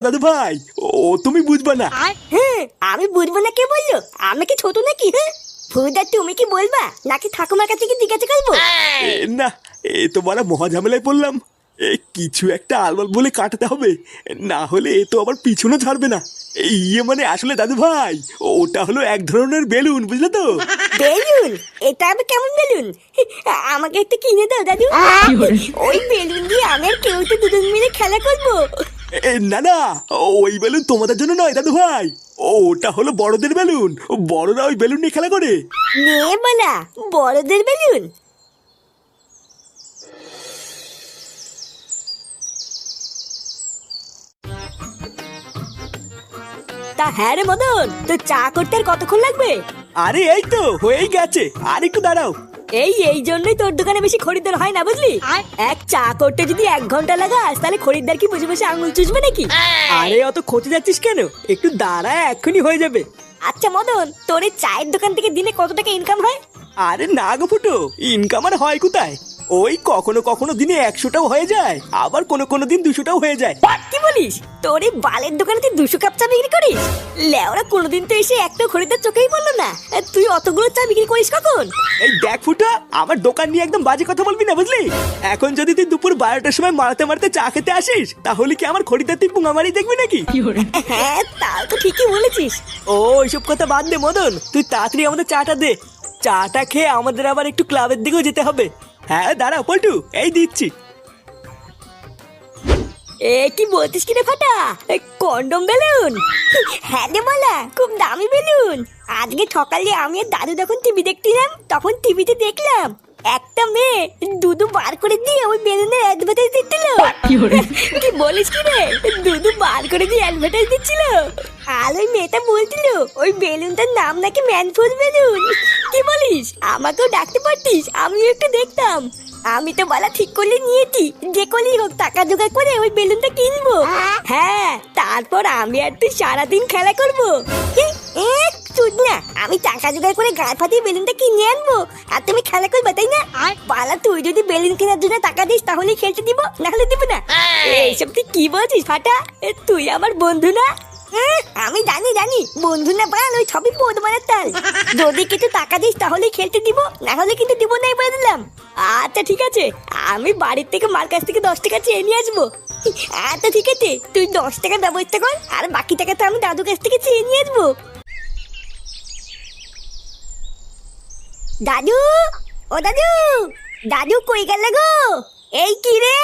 দাদু ভাই, ও তুমি বুঝবা না। হ্যাঁ, আমি বুঝবো না কে বললো? আমি কি ছোট নাকি? হ্যাঁ, ফুদা তুমি কি বলবা নাকি ঠাকুমার কাছে কি জিজ্ঞাসা করবো? না, এ তো বড় মহা ঝামেলায় পড়লাম। কিছু একটা আলবাল বলে কাটাতে হবে, না হলে এ তো আবার পিছনে ছাড়বে না। ইয়ে মানে আসলে দাদু ভাই, ওটা হলো এক ধরনের বেলুন, বুঝলে তো? বেলুন? এটা আবার কেমন বেলুন? আমাকে একটা কিনে দাও দাদু। ওই বেলুন দিয়ে আমি আর কেউ তো দুজন মিলে খেলা করবো। না না, ওই বেলুন তোমাদের জন্য নয় দাদু ভাই, ওটা হলো বড়দের বেলুন। বড়রা ওই বেলুন নিয়ে খেলা করে। নে বলা বড়দের বেলুন? তা হ্যাঁ রে মদন, তো চা করতে আর কতক্ষণ লাগবে? আরে এই তো হয়েই গেছে, আর একটু দাঁড়াও। এই জন্যই তোর দোকানে বেশি খরিদ্দার হয় না, বুঝলি? এক চা করতে যদি 1 ঘন্টা লাগাস তাহলে খরিদ্দার কি বসে বসে আঙুল চুষবে নাকি? আরে অত খোঁজে যাচ্ছিস কেন? একটু দাঁড়া, এক্ষুনি হয়ে যাবে। আচ্ছা মদন, তোর এই চায়ের দোকান থেকে দিনে কত টাকা ইনকাম হয়? আরে না গো ফুটো, ইনকাম আর হয় কোথায়? ওই কখনো কখনো দিনে 100টাও হয়ে যায়, আবার কোনো দিন 200টাও হয়ে যায়। কি বলিস? তোর এই বালের দোকানে তুই 200 কাপ চা বিক্রি করিস? লেওরা কোনোদিন তো এসে একটা খরিদ্দার চোখেই বললো না। তুই অতগুলো চা বিক্রি করিস কখন? এই দেখ ফুটো, আমার দোকান নিয়ে একদম বাজে কথা বলবি না, বুঝলি? এখন যদি তুই দুপুর 12টার সময় মারতে মারতে চা খেতে আসিস, তাহলে কি আমার খরিদ্দার তুই পুঙ্গামারি দেখবি নাকি? হ্যাঁ, তাও তো ঠিকই বলেছিস। ও ওইসব কথা বাদ দে মদন, তুই তাড়াতাড়ি আমাদের চাটা দে। চাটা খেয়ে আমাদের আবার একটু ক্লাবের দিকেও যেতে হবে। হ্যাঁ দাঁড়া পল্টু, এই দিচ্ছি। এ কি বলতিস কি রে ফাটা? Condom balloon? হ্যাঁ রে বলা, খুব দামি বেলুন। আজকে সকালে আমি আর দাদু যখন টিভি দেখছিলাম, তখন টিভিতে দেখলাম একটা মেয়ে দুধু বার করে দিয়ে ওই বেলুনের অ্যাডভার্টাইজ দিচ্ছিল। কি বলিস কি রে? দুধু বার করে দিয়ে অ্যাডভার্টাইজ দিচ্ছিল। আর ওই মেয়েটা বলছিল ওই বেলুনটার নাম নাকি ম্যানফোর্স বেলুন। কি বলিস? আমাকেও ডাকতে পারতিস, আমিও একটু দেখতাম। আমি তো বলা ঠিক করলে নিয়েছি, যে করেই হোক টাকা জোগাড় করে ওই বেলুনটা কিনবো। হ্যাঁ, তারপর আমি আর তুই সারাদিন খেলা করবো। শুন না, আমি টাকা জোগাড় করে গায়ে ফাটিয়ে বেলুনটা কিনে আনবো, আর তুমি খেলা করবে, তাই না? আর পালা, তুই যদি বেলুন কেনার জন্য টাকা দিস তাহলে খেলতে দিব, না হলে দিব না। এইসব তুই কি বলছিস ফাটা? তুই আমার বন্ধু না? আমি জানি বন্ধু না বাল, ওই সবই পদ মারার তাল। যদি কিছু টাকা দিস তাহলে খেলতে দিব, না হলে কিন্তু দিব নাই বলে দিলাম। আচ্ছা ঠিক আছে, আমি বাড়ির থেকে মার কাছ থেকে 10 টাকা চেয়ে নিয়ে আসবো। আচ্ছা ঠিক আছে, তুই 10 টাকার ব্যবস্থা কর, আর বাকি টাকা তো আমি দাদুর কাছ থেকে চেয়ে নিয়ে আসবো। দাদু, ও দাদু, দাদু কই গেল গো? এই কি রে,